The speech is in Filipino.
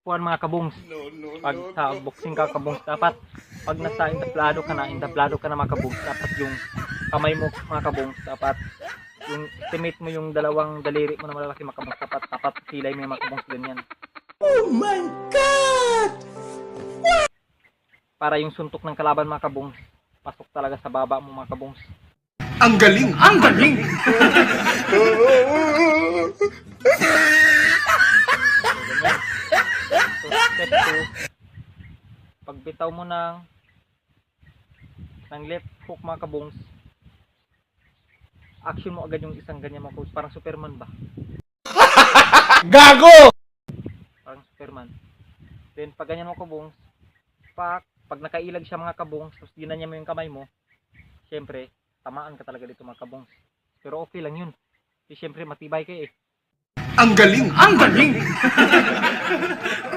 Kuan mga kabungs. Pag sa boxing ka kabungs, dapat pag nasa entablado ka na mga kabungs, dapat yung kamay mo mga kabungs, dapat yung estimate mo yung dalawang daliri mo na malalaki mga kabungs, dapat kilay mo yung mga kabungs ganyan. Oh my God! Para yung suntok ng kalaban mga kabungs, pasok talaga sa baba mo mga kabungs. Ang galing! Ang galing! Ganyan. So, step 2, pagbitaw mo ng left hook mga kabungs, action mo agad yung isang ganyan mga kabungs, parang Superman ba? Gago! Parang Superman. Then pag ganyan mga kabungs, pag nakailag siya mga kabungs, tapos ginanya mo yung kamay mo, syempre, tamaan ka talaga dito mga kabungs. Pero okay lang yun. Kasi syempre matibay kayo eh. Ang galing! Ang galing!